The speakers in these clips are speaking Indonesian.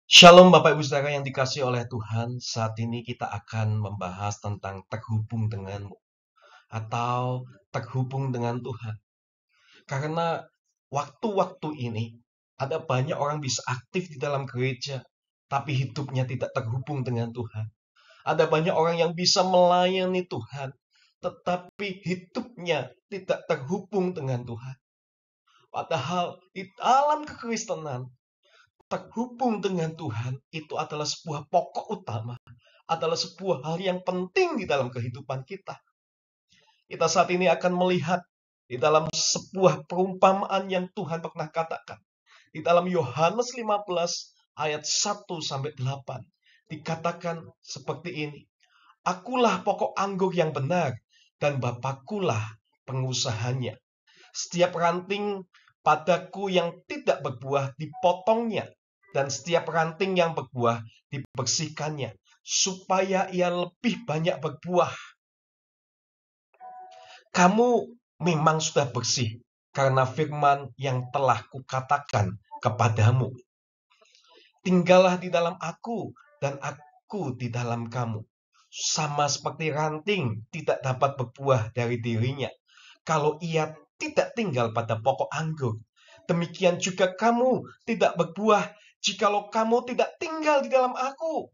Shalom Bapak Ibu Saudara yang dikasihi oleh Tuhan. Saat ini kita akan membahas tentang terhubung denganmu atau terhubung dengan Tuhan. Karena waktu-waktu ini ada banyak orang bisa aktif di dalam gereja, tapi hidupnya tidak terhubung dengan Tuhan. Ada banyak orang yang bisa melayani Tuhan, tetapi hidupnya tidak terhubung dengan Tuhan. Padahal di dalam kekristenan, terhubung dengan Tuhan itu adalah sebuah pokok utama, adalah sebuah hal yang penting di dalam kehidupan kita. Kita saat ini akan melihat di dalam sebuah perumpamaan yang Tuhan pernah katakan. Di dalam Yohanes 15 ayat 1 sampai 8 dikatakan seperti ini. Akulah pokok anggur yang benar dan Bapakkulah pengusahanya. Setiap ranting padaku yang tidak berbuah dipotongnya, dan setiap ranting yang berbuah dibersihkannya, supaya ia lebih banyak berbuah. Kamu memang sudah bersih karena firman yang telah kukatakan kepadamu. Tinggallah di dalam aku dan aku di dalam kamu. Sama seperti ranting tidak dapat berbuah dari dirinya kalau ia tidak tinggal pada pokok anggur. Demikian juga kamu tidak berbuah jikalau kamu tidak tinggal di dalam aku.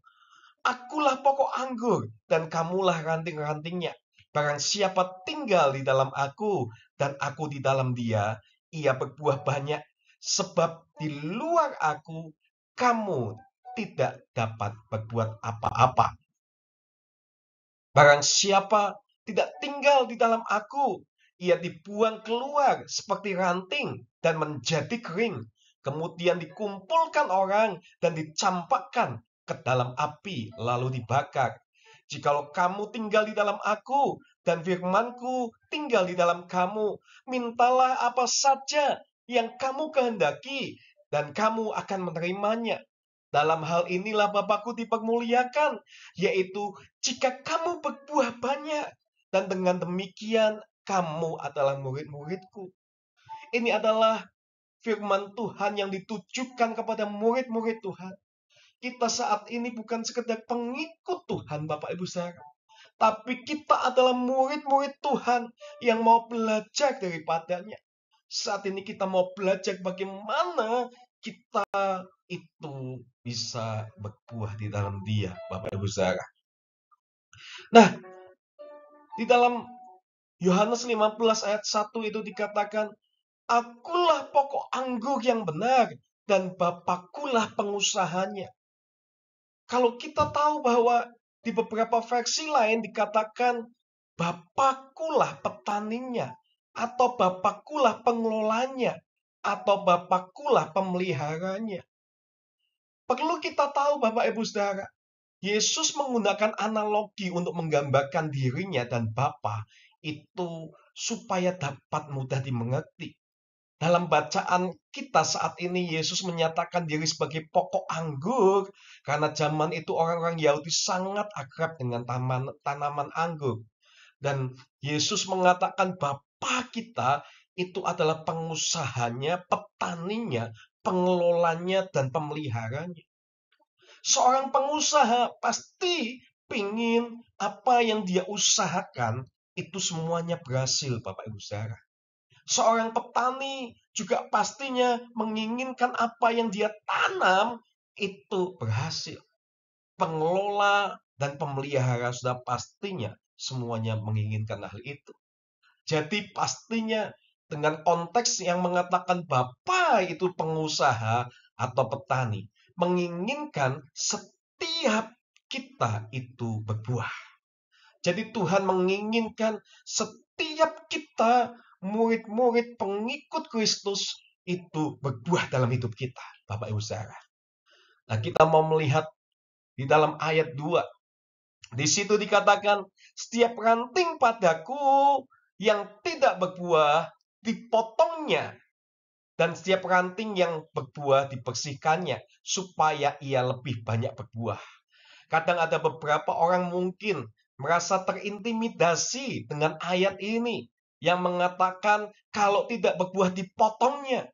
Akulah pokok anggur dan kamulah ranting-rantingnya. Barang siapa tinggal di dalam aku dan aku di dalam dia, ia berbuah banyak. Sebab di luar aku, kamu tidak dapat berbuat apa-apa. Barang siapa tidak tinggal di dalam aku, ia dibuang keluar seperti ranting dan menjadi kering. Kemudian dikumpulkan orang dan dicampakkan ke dalam api lalu dibakar. Jikalau kamu tinggal di dalam aku dan firmanku tinggal di dalam kamu, mintalah apa saja yang kamu kehendaki dan kamu akan menerimanya. Dalam hal inilah Bapakku dipermuliakan, yaitu jika kamu berbuah banyak, dan dengan demikian kamu adalah murid-muridku. Ini adalah firman Tuhan yang ditujukan kepada murid-murid Tuhan. Kita saat ini bukan sekedar pengikut Tuhan, Bapak Ibu Saudara, tapi kita adalah murid-murid Tuhan yang mau belajar daripadanya. Saat ini kita mau belajar bagaimana kita itu bisa berbuah di dalam Dia, Bapak Ibu Saudara. Nah, di dalam Yohanes 15 ayat 1 itu dikatakan, Akulah pokok anggur yang benar dan Bapakkulah pengusahanya. Kalau kita tahu bahwa di beberapa versi lain dikatakan Bapakkulah petaninya, atau Bapakkulah pengelolanya, atau Bapakkulah pemeliharanya. Perlu kita tahu Bapak Ibu Saudara, Yesus menggunakan analogi untuk menggambarkan dirinya dan Bapa itu supaya dapat mudah dimengerti. Dalam bacaan kita saat ini, Yesus menyatakan diri sebagai pokok anggur karena zaman itu orang-orang Yahudi sangat akrab dengan tanaman anggur. Dan Yesus mengatakan Bapa kita itu adalah pengusahanya, petaninya, pengelolanya, dan pemeliharanya. Seorang pengusaha pasti pingin apa yang dia usahakan itu semuanya berhasil, Bapak Ibu Saudara. Seorang petani juga pastinya menginginkan apa yang dia tanam itu berhasil. Pengelola dan pemelihara sudah pastinya semuanya menginginkan hal itu. Jadi pastinya dengan konteks yang mengatakan Bapa itu pengusaha atau petani, menginginkan setiap kita itu berbuah. Jadi Tuhan menginginkan setiap kita murid-murid pengikut Kristus itu berbuah dalam hidup kita, Bapak Ibu Saudara. Nah, kita mau melihat di dalam ayat 2. Di situ dikatakan, setiap ranting padaku yang tidak berbuah dipotongnya, dan setiap ranting yang berbuah dibersihkannya, supaya ia lebih banyak berbuah. Kadang ada beberapa orang mungkin merasa terintimidasi dengan ayat ini, yang mengatakan kalau tidak berbuah dipotongnya.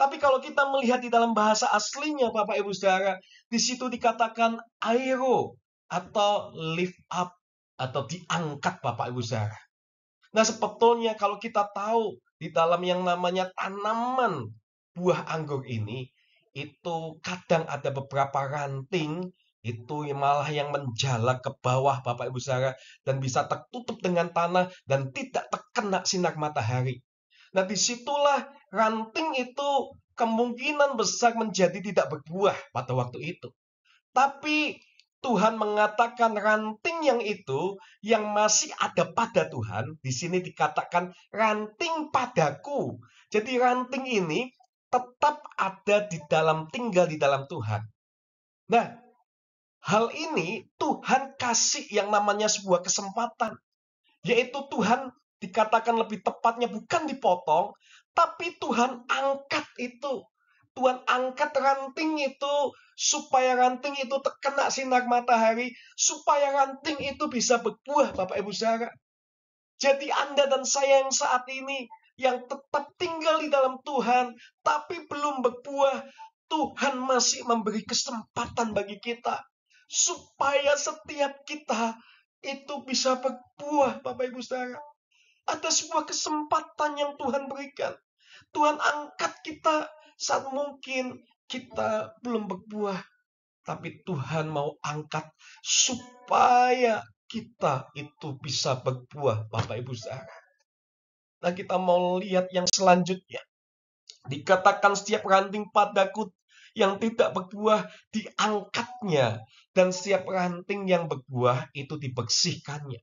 Tapi kalau kita melihat di dalam bahasa aslinya, Bapak Ibu Saudara, di situ dikatakan aero atau lift up atau diangkat, Bapak Ibu Saudara. Nah, sebetulnya kalau kita tahu di dalam yang namanya tanaman buah anggur ini, itu kadang ada beberapa ranting, itu malah yang menjalar ke bawah, Bapak Ibu Saudara, dan bisa tertutup dengan tanah dan tidak terkena sinar matahari. Nah, disitulah ranting itu kemungkinan besar menjadi tidak berbuah pada waktu itu. Tapi Tuhan mengatakan ranting yang itu yang masih ada pada Tuhan, di sini dikatakan ranting padaku. Jadi ranting ini tetap ada di dalam, tinggal di dalam Tuhan. Nah, hal ini Tuhan kasih yang namanya sebuah kesempatan. Yaitu Tuhan dikatakan lebih tepatnya bukan dipotong, tapi Tuhan angkat itu. Tuhan angkat ranting itu supaya ranting itu terkena sinar matahari, supaya ranting itu bisa berbuah, Bapak Ibu Saudara. Jadi Anda dan saya yang saat ini yang tetap tinggal di dalam Tuhan, tapi belum berbuah, Tuhan masih memberi kesempatan bagi kita supaya setiap kita itu bisa berbuah, Bapak Ibu Saudara. Ada sebuah kesempatan yang Tuhan berikan. Tuhan angkat kita saat mungkin kita belum berbuah, tapi Tuhan mau angkat supaya kita itu bisa berbuah, Bapak Ibu Saudara. Nah, kita mau lihat yang selanjutnya. Dikatakan setiap ranting padaku yang tidak berbuah diangkatnya, dan setiap ranting yang berbuah itu dibersihkannya.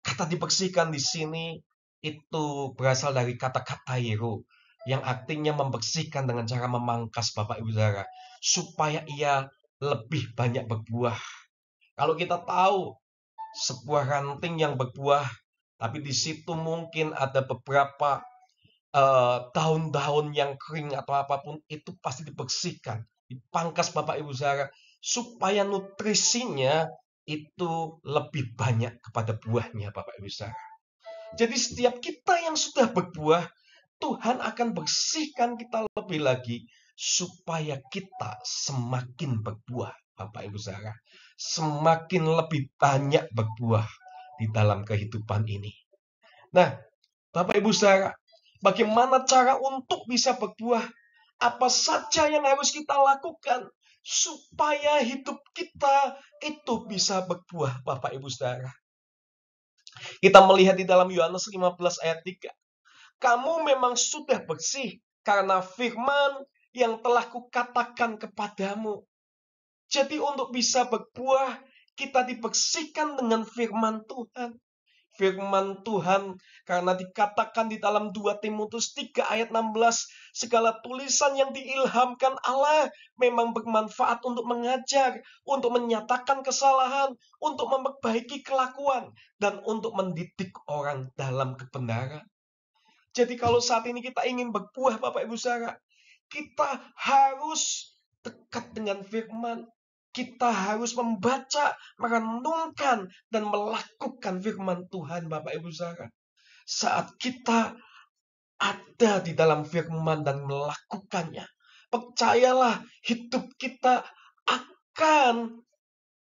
Kata dibersihkan di sini itu berasal dari kata katairo, yang artinya membersihkan dengan cara memangkas, Bapak Ibu Saudara, supaya ia lebih banyak berbuah. Kalau kita tahu sebuah ranting yang berbuah, tapi di situ mungkin ada beberapa daun-daun yang kering atau apapun, itu pasti dibersihkan, dipangkas, Bapak Ibu Saudara, supaya nutrisinya itu lebih banyak kepada buahnya, Bapak Ibu Saudara. Jadi setiap kita yang sudah berbuah, Tuhan akan bersihkan kita lebih lagi supaya kita semakin berbuah, Bapak Ibu Saudara. Semakin lebih banyak berbuah di dalam kehidupan ini. Nah, Bapak Ibu Saudara, bagaimana cara untuk bisa berbuah? Apa saja yang harus kita lakukan supaya hidup kita itu bisa berbuah, Bapak Ibu Saudara? Kita melihat di dalam Yohanes 15 ayat 3. Kamu memang sudah bersih karena firman yang telah kukatakan kepadamu. Jadi untuk bisa berbuah, kita dibersihkan dengan firman Tuhan. Firman Tuhan, karena dikatakan di dalam 2 Timotius 3 ayat 16, segala tulisan yang diilhamkan Allah memang bermanfaat untuk mengajar, untuk menyatakan kesalahan, untuk memperbaiki kelakuan, dan untuk mendidik orang dalam kebenaran. Jadi kalau saat ini kita ingin berbuah, Bapak Ibu Saudara, kita harus dekat dengan firman. Kita harus membaca, merenungkan, dan melakukan firman Tuhan, Bapak Ibu Saudara. Saat kita ada di dalam firman dan melakukannya, percayalah hidup kita akan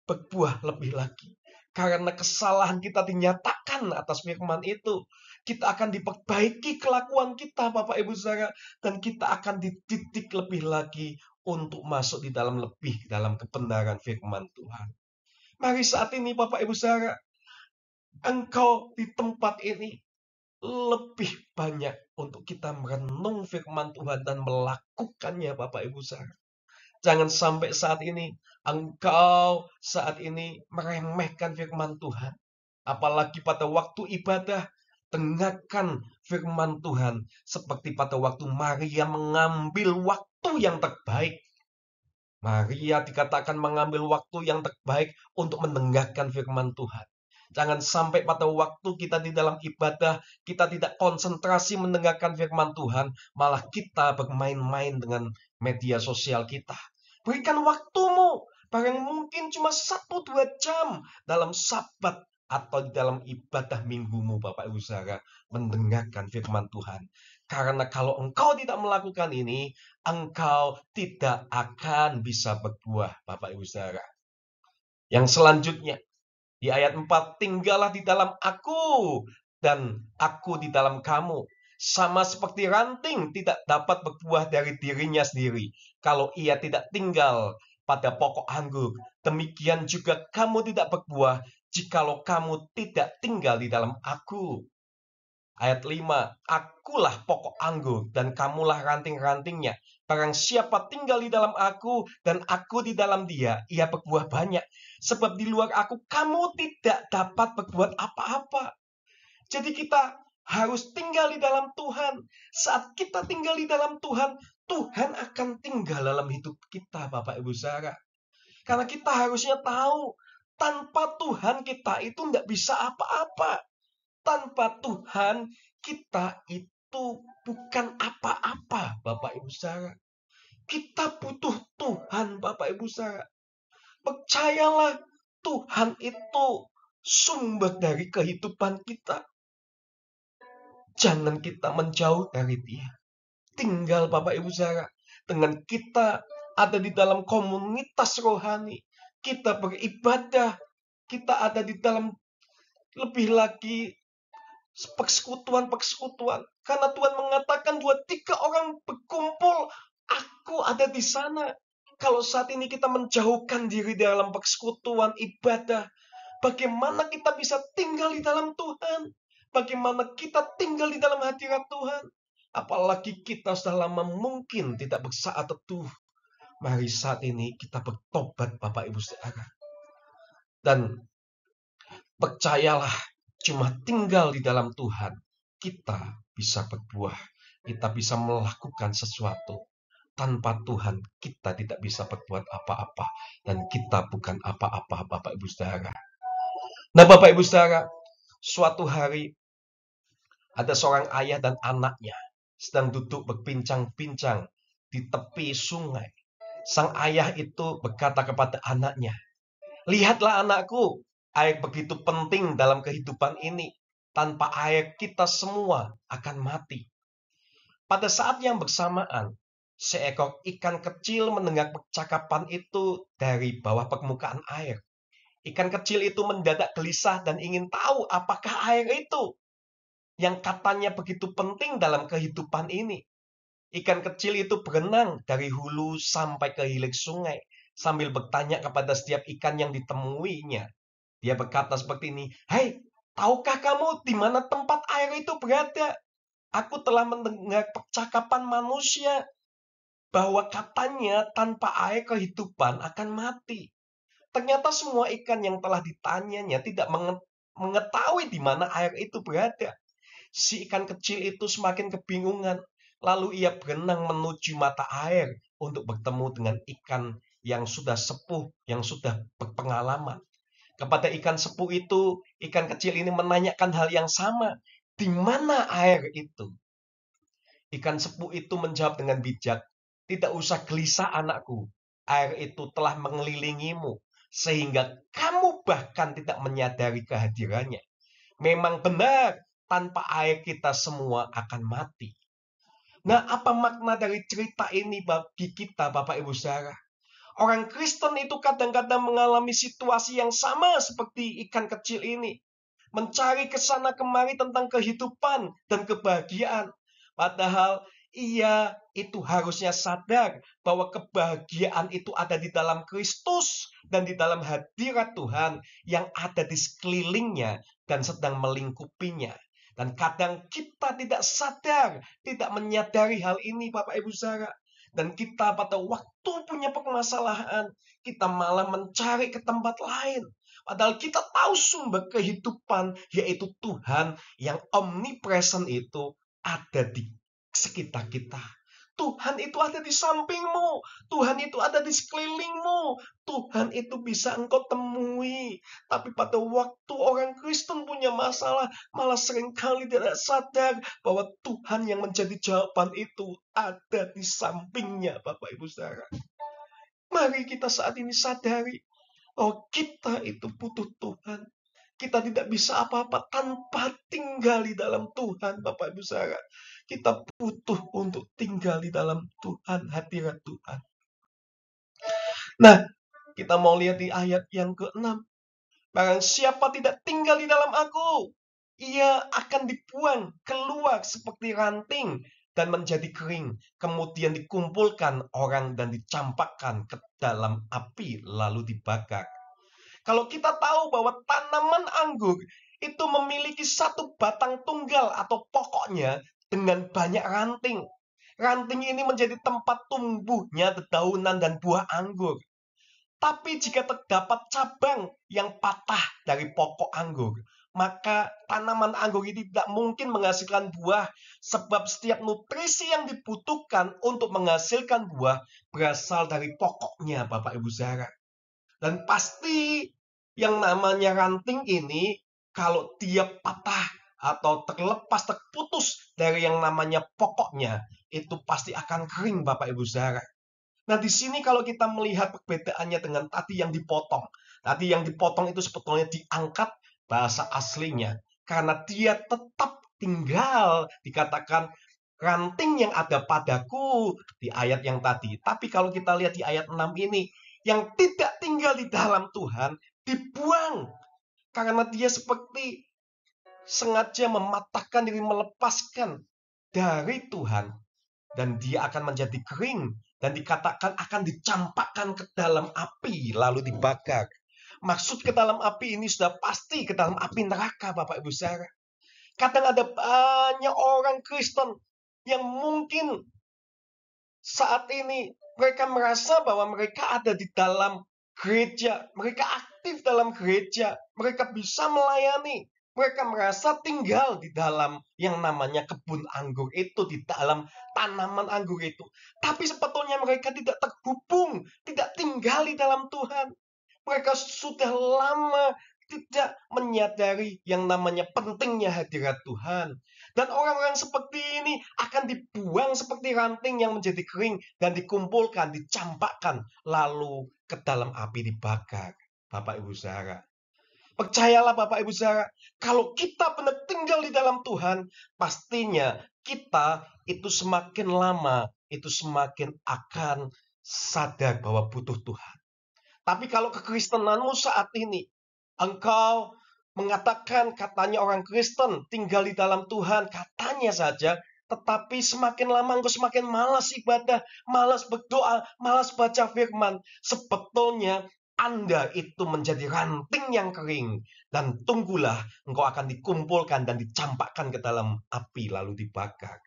berbuah lebih lagi. Karena kesalahan kita dinyatakan atas firman itu. Kita akan diperbaiki kelakuan kita, Bapak Ibu Saudara. Dan kita akan dididik lebih lagi untuk masuk di dalam kebenaran firman Tuhan. Mari saat ini, Bapak Ibu Saudara, engkau di tempat ini lebih banyak untuk kita merenung firman Tuhan dan melakukannya, Bapak Ibu Saudara. Jangan sampai saat ini engkau saat ini meremehkan firman Tuhan. Apalagi pada waktu ibadah, dengarkan firman Tuhan seperti pada waktu Maria mengambil waktu yang terbaik. Maria dikatakan mengambil waktu yang terbaik untuk mendengarkan firman Tuhan. Jangan sampai pada waktu kita di dalam ibadah, kita tidak konsentrasi mendengarkan firman Tuhan, malah kita bermain-main dengan media sosial kita. Berikan waktumu, barang mungkin cuma 1-2 jam dalam sabat atau di dalam ibadah minggumu, Bapak Ibu Saudara, mendengarkan firman Tuhan. Karena kalau engkau tidak melakukan ini, engkau tidak akan bisa berbuah, Bapak Ibu Saudara. Yang selanjutnya, di ayat 4, tinggallah di dalam aku dan aku di dalam kamu. Sama seperti ranting tidak dapat berbuah dari dirinya sendiri kalau ia tidak tinggal pada pokok anggur. Demikian juga kamu tidak berbuah jikalau kamu tidak tinggal di dalam aku. Ayat 5, akulah pokok anggur dan kamulah ranting-rantingnya. Barang siapa tinggal di dalam aku dan aku di dalam dia, ia berbuah banyak. Sebab di luar aku, kamu tidak dapat berbuat apa-apa. Jadi kita harus tinggal di dalam Tuhan. Saat kita tinggal di dalam Tuhan, Tuhan akan tinggal dalam hidup kita, Bapak Ibu Saudara. Karena kita harusnya tahu, tanpa Tuhan kita itu tidak bisa apa-apa. Tanpa Tuhan, kita itu bukan apa-apa, Bapak Ibu Saudara. Kita butuh Tuhan, Bapak Ibu Saudara. Percayalah, Tuhan itu sumber dari kehidupan kita. Jangan kita menjauh dari Dia. Tinggal Bapak Ibu Saudara, dengan kita ada di dalam komunitas rohani, kita beribadah, kita ada di dalam lebih lagi persekutuan-persekutuan. Karena Tuhan mengatakan 2-3 orang berkumpul, aku ada di sana. Kalau saat ini kita menjauhkan diri dalam persekutuan ibadah, bagaimana kita bisa tinggal di dalam Tuhan? Bagaimana kita tinggal di dalam hadirat Tuhan? Apalagi kita sudah lama mungkin tidak bersaat teduh. Mari saat ini kita bertobat, Bapak Ibu Saudara. Dan percayalah, cuma tinggal di dalam Tuhan, kita bisa berbuah. Kita bisa melakukan sesuatu. Tanpa Tuhan, kita tidak bisa berbuat apa-apa. Dan kita bukan apa-apa, Bapak Ibu Saudara. Nah, Bapak Ibu Saudara, suatu hari ada seorang ayah dan anaknya sedang duduk berbincang-bincang di tepi sungai. Sang ayah itu berkata kepada anaknya, lihatlah anakku, air begitu penting dalam kehidupan ini. Tanpa air kita semua akan mati. Pada saat yang bersamaan, seekor ikan kecil mendengar percakapan itu dari bawah permukaan air. Ikan kecil itu mendadak gelisah dan ingin tahu apakah air itu yang katanya begitu penting dalam kehidupan ini. Ikan kecil itu berenang dari hulu sampai ke hilir sungai sambil bertanya kepada setiap ikan yang ditemuinya. Dia berkata seperti ini, "Hai, tahukah kamu di mana tempat air itu berada? Aku telah mendengar percakapan manusia bahwa katanya tanpa air kehidupan akan mati." Ternyata semua ikan yang telah ditanyanya tidak mengetahui di mana air itu berada. Si ikan kecil itu semakin kebingungan. Lalu ia berenang menuju mata air untuk bertemu dengan ikan yang sudah sepuh, yang sudah berpengalaman. Kepada ikan sepuh itu, ikan kecil ini menanyakan hal yang sama. Di mana air itu? Ikan sepuh itu menjawab dengan bijak, tidak usah gelisah anakku. Air itu telah mengelilingimu, sehingga kamu bahkan tidak menyadari kehadirannya. Memang benar, tanpa air kita semua akan mati. Nah, apa makna dari cerita ini bagi kita, Bapak Ibu Saudara? Orang Kristen itu kadang-kadang mengalami situasi yang sama seperti ikan kecil ini. Mencari kesana kemari tentang kehidupan dan kebahagiaan. Padahal ia itu harusnya sadar bahwa kebahagiaan itu ada di dalam Kristus dan di dalam hadirat Tuhan yang ada di sekelilingnya dan sedang melingkupinya. Dan kadang kita tidak sadar, tidak menyadari hal ini, Bapak Ibu Saudara. Dan kita pada waktu punya permasalahan, kita malah mencari ke tempat lain. Padahal kita tahu sumber kehidupan, yaitu Tuhan yang omnipresent itu ada di sekitar kita. Tuhan itu ada di sampingmu. Tuhan itu ada di sekelilingmu. Tuhan itu bisa engkau temui. Tapi pada waktu orang Kristen punya masalah, malah seringkali tidak sadar bahwa Tuhan yang menjadi jawaban itu ada di sampingnya, Bapak Ibu Saudara. Mari kita saat ini sadari bahwa kita itu butuh Tuhan. Kita tidak bisa apa-apa tanpa tinggal di dalam Tuhan, Bapak Ibu Saudara. Kita butuh untuk tinggal di dalam Tuhan, hadirat Tuhan. Nah, kita mau lihat di ayat yang ke-6. Barang siapa tidak tinggal di dalam aku, ia akan dibuang keluar seperti ranting dan menjadi kering. Kemudian dikumpulkan orang dan dicampakkan ke dalam api lalu dibakar. Kalau kita tahu bahwa tanaman anggur itu memiliki satu batang tunggal atau pokoknya dengan banyak ranting. Ranting ini menjadi tempat tumbuhnya dedaunan dan buah anggur. Tapi jika terdapat cabang yang patah dari pokok anggur, maka tanaman anggur ini tidak mungkin menghasilkan buah, sebab setiap nutrisi yang dibutuhkan untuk menghasilkan buah berasal dari pokoknya, Bapak Ibu Saudara. Dan pasti yang namanya ranting ini, kalau dia patah atau terlepas, terputus dari yang namanya pokoknya, itu pasti akan kering, Bapak Ibu Saudara. Nah, di sini kalau kita melihat perbedaannya dengan tadi yang dipotong. Tadi yang dipotong itu sebetulnya diangkat bahasa aslinya. Karena dia tetap tinggal, dikatakan ranting yang ada padaku di ayat yang tadi. Tapi kalau kita lihat di ayat 6 ini, yang tidak tinggal di dalam Tuhan, dibuang. Karena dia seperti sengaja mematahkan diri, melepaskan dari Tuhan. Dan dia akan menjadi kering. Dan dikatakan akan dicampakkan ke dalam api, lalu dibakar. Maksud ke dalam api ini sudah pasti ke dalam api neraka, Bapak Ibu Saudara. Kadang ada banyak orang Kristen yang mungkin saat ini mereka merasa bahwa mereka ada di dalam gereja, mereka aktif dalam gereja, mereka bisa melayani, mereka merasa tinggal di dalam yang namanya kebun anggur itu, di dalam tanaman anggur itu. Tapi sebetulnya mereka tidak terhubung, tidak tinggal di dalam Tuhan. Mereka sudah lama tidak menyadari yang namanya pentingnya hadirat Tuhan. Dan orang-orang seperti ini akan dibuang seperti ranting yang menjadi kering dan dikumpulkan, dicampakkan, lalu ke dalam api dibakar. Bapak Ibu Saudara. Percayalah Bapak Ibu Saudara, kalau kita benar tinggal di dalam Tuhan, pastinya kita itu semakin lama, itu semakin akan sadar bahwa butuh Tuhan. Tapi kalau kekristenanmu saat ini, engkau mengatakan katanya orang Kristen tinggal di dalam Tuhan, katanya saja, tetapi semakin lama engkau semakin malas ibadah, malas berdoa, malas baca firman. Sebetulnya Anda itu menjadi ranting yang kering. Dan tunggulah engkau akan dikumpulkan dan dicampakkan ke dalam api lalu dibakar.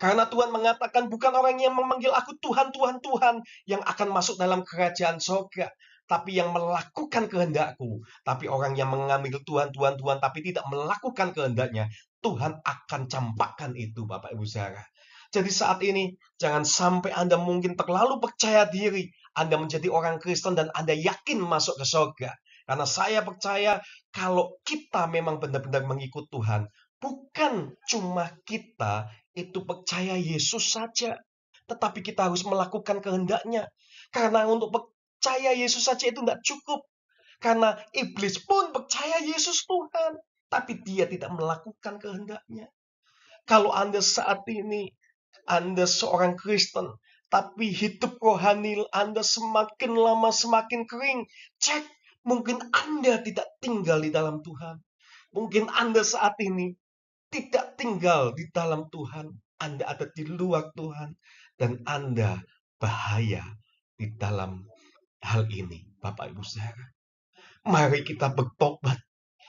Karena Tuhan mengatakan bukan orang yang memanggil aku Tuhan, Tuhan, Tuhan yang akan masuk dalam kerajaan surga. Tapi yang melakukan kehendakku. Tapi orang yang mengambil Tuhan, Tuhan, Tuhan, tapi tidak melakukan kehendaknya. Tuhan akan campakkan itu, Bapak Ibu Saudara. Jadi saat ini, jangan sampai Anda mungkin terlalu percaya diri. Anda menjadi orang Kristen dan Anda yakin masuk ke surga. Karena saya percaya kalau kita memang benar-benar mengikut Tuhan, bukan cuma kita itu percaya Yesus saja, tetapi kita harus melakukan kehendaknya. Karena untuk percaya Yesus saja itu tidak cukup. Karena iblis pun percaya Yesus Tuhan, tapi dia tidak melakukan kehendaknya. Kalau Anda saat ini, Anda seorang Kristen, tapi hidup rohani Anda semakin lama semakin kering, cek, mungkin Anda tidak tinggal di dalam Tuhan. Mungkin Anda saat ini tidak tinggal di dalam Tuhan. Anda ada di luar Tuhan. Dan Anda bahaya di dalam hal ini. Bapak Ibu Saudara. Mari kita bertobat.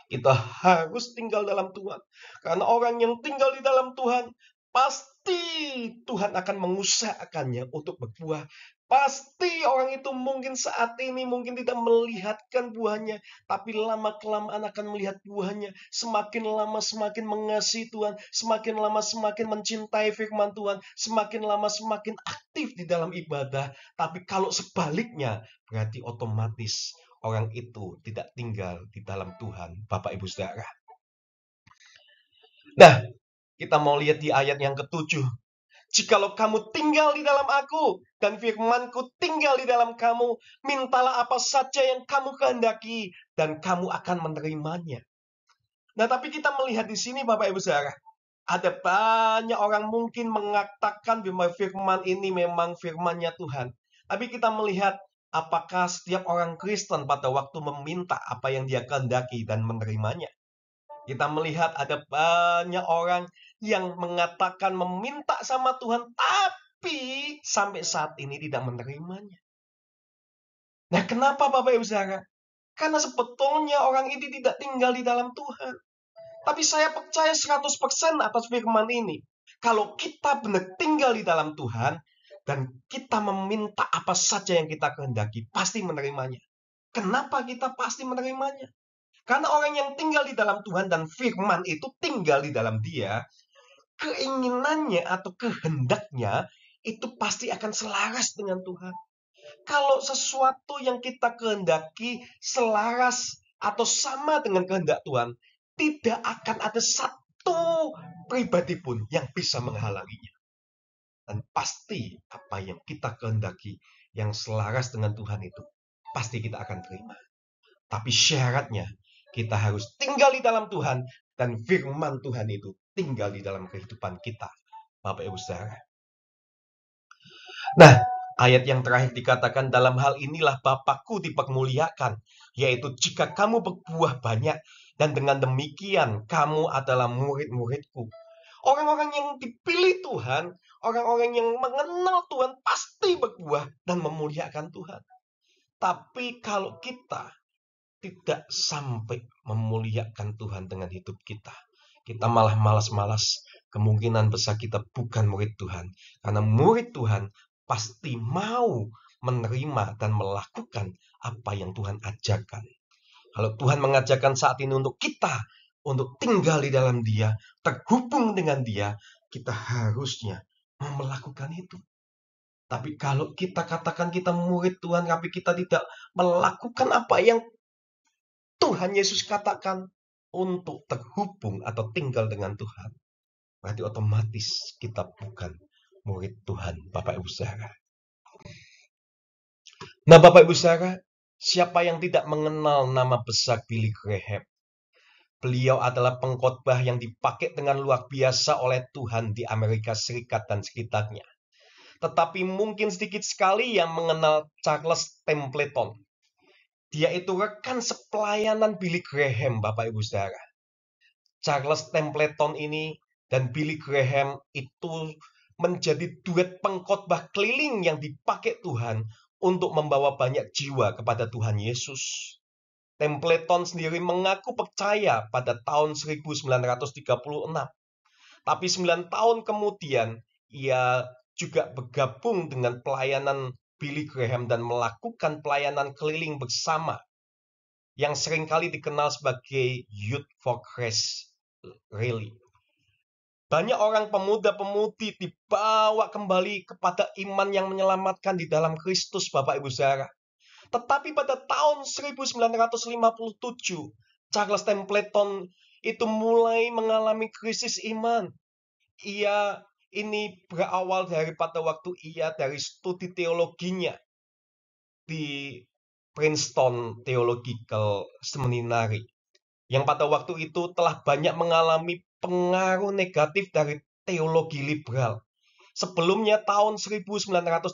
Kita harus tinggal dalam Tuhan. Karena orang yang tinggal di dalam Tuhan, pasti Tuhan akan mengusahakannya untuk berbuah. Pasti orang itu mungkin saat ini mungkin tidak melihatkan buahnya, tapi lama-kelamaan akan melihat buahnya. Semakin lama semakin mengasihi Tuhan, semakin lama semakin mencintai firman Tuhan, semakin lama semakin aktif di dalam ibadah. Tapi kalau sebaliknya, berarti otomatis orang itu tidak tinggal di dalam Tuhan, Bapak Ibu Saudara. Nah, kita mau lihat di ayat yang ke-7. Jikalau kamu tinggal di dalam aku, dan firmanku tinggal di dalam kamu, mintalah apa saja yang kamu kehendaki, dan kamu akan menerimanya. Nah, tapi kita melihat di sini Bapak Ibu Saudara, Ada banyak orang mungkin mengatakan bahwa firman ini memang firman-Nya Tuhan. Tapi kita melihat apakah setiap orang Kristen pada waktu meminta apa yang dia kehendaki dan menerimanya. Kita melihat ada banyak orang yang mengatakan meminta sama Tuhan, tapi sampai saat ini tidak menerimanya. Nah, kenapa Bapak Ibu Saudara? Karena sebetulnya orang ini tidak tinggal di dalam Tuhan. Tapi saya percaya 100% atas firman ini. Kalau kita benar tinggal di dalam Tuhan, dan kita meminta apa saja yang kita kehendaki, pasti menerimanya. Kenapa kita pasti menerimanya? Karena orang yang tinggal di dalam Tuhan dan firman itu tinggal di dalam dia, keinginannya atau kehendaknya itu pasti akan selaras dengan Tuhan. Kalau sesuatu yang kita kehendaki selaras atau sama dengan kehendak Tuhan, tidak akan ada satu pribadi pun yang bisa menghalanginya. Dan pasti apa yang kita kehendaki yang selaras dengan Tuhan itu, pasti kita akan terima. Tapi syaratnya, kita harus tinggal di dalam Tuhan, dan firman Tuhan itu tinggal di dalam kehidupan kita, Bapak Ibu Saudara. Nah, ayat yang terakhir dikatakan, dalam hal inilah Bapakku dipermuliakan, yaitu jika kamu berbuah banyak, dan dengan demikian kamu adalah murid-muridku. Orang-orang yang dipilih Tuhan, orang-orang yang mengenal Tuhan pasti berbuah dan memuliakan Tuhan. Tapi kalau kita tidak sampai memuliakan Tuhan dengan hidup kita, kita malah malas-malas, kemungkinan besar kita bukan murid Tuhan. Karena murid Tuhan pasti mau menerima dan melakukan apa yang Tuhan ajarkan. Kalau Tuhan mengajarkan saat ini untuk kita, untuk tinggal di dalam Dia, terhubung dengan Dia, kita harusnya melakukan itu. Tapi kalau kita katakan kita murid Tuhan, tapi kita tidak melakukan apa yang Tuhan Yesus katakan untuk terhubung atau tinggal dengan Tuhan, berarti otomatis kita bukan murid Tuhan, Bapak Ibu Saudara. Nah, Bapak Ibu Saudara, siapa yang tidak mengenal nama besar Billy Graham? Beliau adalah pengkhotbah yang dipakai dengan luar biasa oleh Tuhan di Amerika Serikat dan sekitarnya. Tetapi mungkin sedikit sekali yang mengenal Charles Templeton. Dia itu rekan sepelayanan Billy Graham, Bapak Ibu Saudara. Charles Templeton ini dan Billy Graham itu menjadi duet pengkhotbah keliling yang dipakai Tuhan untuk membawa banyak jiwa kepada Tuhan Yesus. Templeton sendiri mengaku percaya pada tahun 1936. Tapi 9 tahun kemudian, ia juga bergabung dengan pelayanan Billy Graham dan melakukan pelayanan keliling bersama yang seringkali dikenal sebagai Youth for Christ Rally. Banyak orang pemuda-pemudi dibawa kembali kepada iman yang menyelamatkan di dalam Kristus, Bapak Ibu Saudara. Tetapi pada tahun 1957, Charles Templeton itu mulai mengalami krisis iman. Ia ini berawal dari pada waktu ia dari studi teologinya di Princeton Theological Seminary, yang pada waktu itu telah banyak mengalami pengaruh negatif dari teologi liberal. Sebelumnya tahun 1929,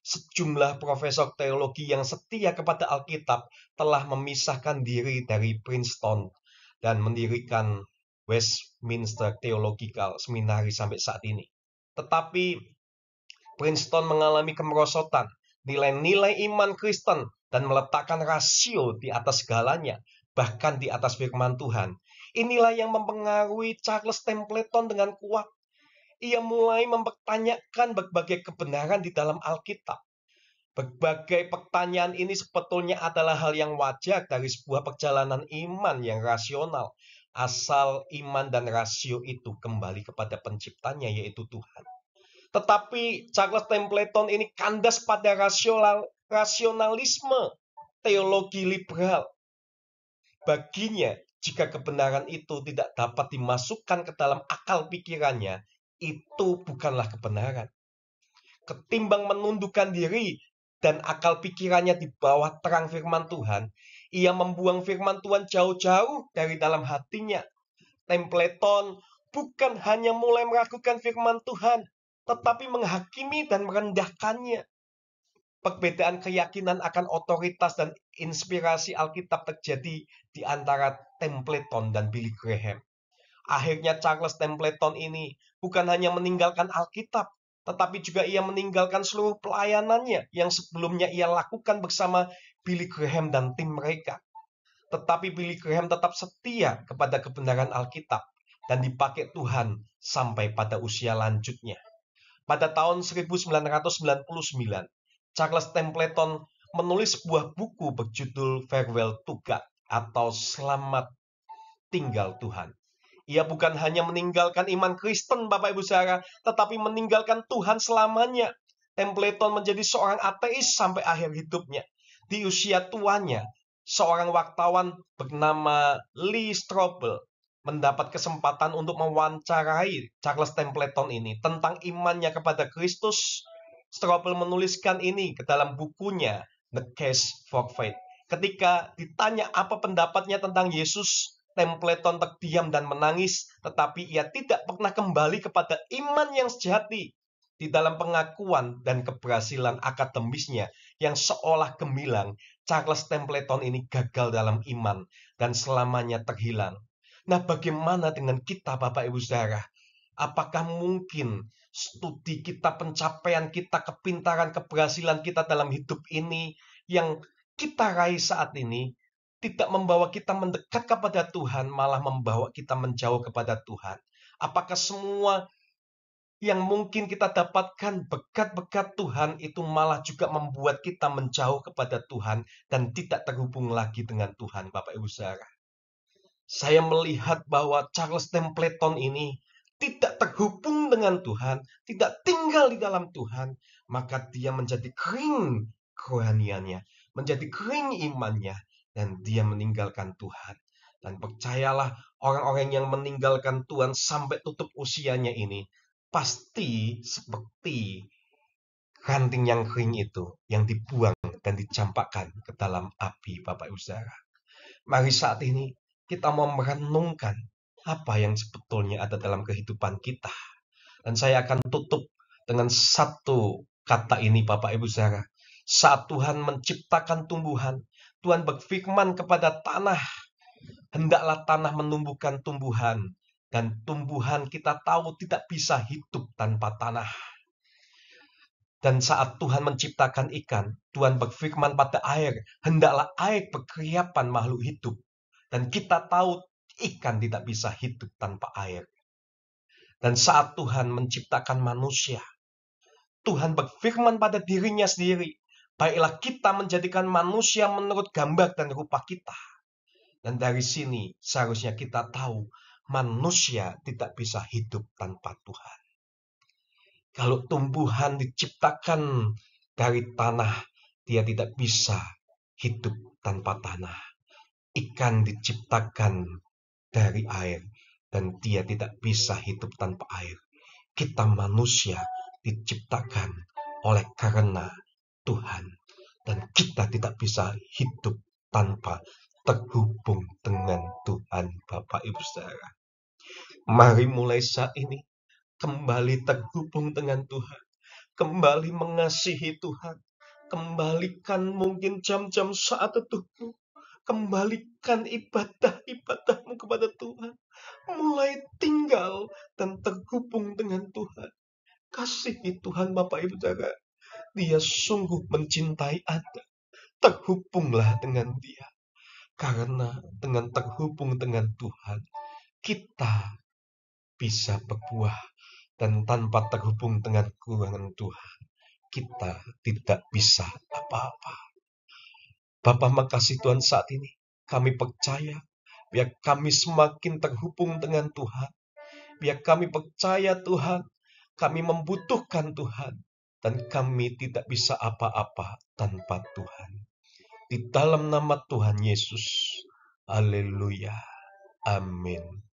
sejumlah profesor teologi yang setia kepada Alkitab telah memisahkan diri dari Princeton dan mendirikan Westminster Theological Seminary sampai saat ini. Tetapi Princeton mengalami kemerosotan nilai-nilai iman Kristen dan meletakkan rasio di atas segalanya, bahkan di atas firman Tuhan. Inilah yang mempengaruhi Charles Templeton dengan kuat. Ia mulai mempertanyakan berbagai kebenaran di dalam Alkitab. Berbagai pertanyaan ini sebetulnya adalah hal yang wajar dari sebuah perjalanan iman yang rasional, asal iman dan rasio itu kembali kepada penciptanya, yaitu Tuhan. Tetapi Charles Templeton ini kandas pada rasionalisme teologi liberal. Baginya, jika kebenaran itu tidak dapat dimasukkan ke dalam akal pikirannya, itu bukanlah kebenaran. Ketimbang menundukkan diri dan akal pikirannya di bawah terang firman Tuhan, ia membuang firman Tuhan jauh-jauh dari dalam hatinya. Templeton bukan hanya mulai meragukan firman Tuhan, tetapi menghakimi dan merendahkannya. Perbedaan keyakinan akan otoritas dan inspirasi Alkitab terjadi di antara Templeton dan Billy Graham. Akhirnya Charles Templeton ini bukan hanya meninggalkan Alkitab, tetapi juga ia meninggalkan seluruh pelayanannya yang sebelumnya ia lakukan bersama Billy Graham dan tim mereka. Tetapi Billy Graham tetap setia kepada kebenaran Alkitab dan dipakai Tuhan sampai pada usia lanjutnya. Pada tahun 1999, Charles Templeton menulis sebuah buku berjudul Farewell to God atau Selamat Tinggal Tuhan. Ia bukan hanya meninggalkan iman Kristen, Bapak Ibu Saudara, tetapi meninggalkan Tuhan selamanya. Templeton menjadi seorang ateis sampai akhir hidupnya. Di usia tuanya, seorang wartawan bernama Lee Strobel mendapat kesempatan untuk mewawancarai Charles Templeton ini tentang imannya kepada Kristus. Strobel menuliskan ini ke dalam bukunya The Case for Faith. Ketika ditanya apa pendapatnya tentang Yesus, Templeton terdiam dan menangis, tetapi ia tidak pernah kembali kepada iman yang sejati. Di dalam pengakuan dan keberhasilan akademisnya yang seolah gemilang, Charles Templeton ini gagal dalam iman dan selamanya terhilang. Nah, bagaimana dengan kita, Bapak Ibu Saudara? Apakah mungkin studi kita, pencapaian kita, kepintaran, keberhasilan kita dalam hidup ini yang kita raih saat ini tidak membawa kita mendekat kepada Tuhan, malah membawa kita menjauh kepada Tuhan? Apakah semua yang mungkin kita dapatkan berkat-berkat Tuhan itu malah juga membuat kita menjauh kepada Tuhan dan tidak terhubung lagi dengan Tuhan, Bapak Ibu Saudara? Saya melihat bahwa Charles Templeton ini tidak terhubung dengan Tuhan, tidak tinggal di dalam Tuhan, maka dia menjadi kering kerohaniannya, menjadi kering imannya, dan dia meninggalkan Tuhan. Dan percayalah, orang-orang yang meninggalkan Tuhan sampai tutup usianya ini, pasti seperti ranting yang kering itu, yang dibuang dan dicampakkan ke dalam api, Bapak Ibu Saudara. Mari saat ini kita mau merenungkan apa yang sebetulnya ada dalam kehidupan kita. Dan saya akan tutup dengan satu kata ini, Bapak Ibu Saudara. Saat Tuhan menciptakan tumbuhan, Tuhan berfirman kepada tanah, hendaklah tanah menumbuhkan tumbuhan. Dan tumbuhan kita tahu tidak bisa hidup tanpa tanah. Dan saat Tuhan menciptakan ikan, Tuhan berfirman pada air, hendaklah air berkeriapan makhluk hidup. Dan kita tahu ikan tidak bisa hidup tanpa air. Dan saat Tuhan menciptakan manusia, Tuhan berfirman pada dirinya sendiri, baiklah kita menjadikan manusia menurut gambar dan rupa kita. Dan dari sini seharusnya kita tahu manusia tidak bisa hidup tanpa Tuhan. Kalau tumbuhan diciptakan dari tanah, dia tidak bisa hidup tanpa tanah. Ikan diciptakan dari air, dan dia tidak bisa hidup tanpa air. Kita manusia diciptakan oleh karena Tuhan, dan kita tidak bisa hidup tanpa terhubung dengan Tuhan, Bapak Ibu Saudara. Mari mulai saat ini kembali terhubung dengan Tuhan, kembali mengasihi Tuhan, kembalikan mungkin jam-jam saat teduhmu, kembalikan ibadah-ibadahmu kepada Tuhan. Mulai tinggal dan terhubung dengan Tuhan. Kasihi Tuhan, Bapak Ibu Saudara. Dia sungguh mencintai Anda. Terhubunglah dengan Dia. Karena dengan terhubung dengan Tuhan, kita bisa berbuah. Dan tanpa terhubung dengan Tuhan, kita tidak bisa apa-apa. Bapa, makasih Tuhan saat ini. Kami percaya, biar kami semakin terhubung dengan Tuhan. Biar kami percaya Tuhan, kami membutuhkan Tuhan. Dan kami tidak bisa apa-apa tanpa Tuhan. Di dalam nama Tuhan Yesus. Haleluya. Amin.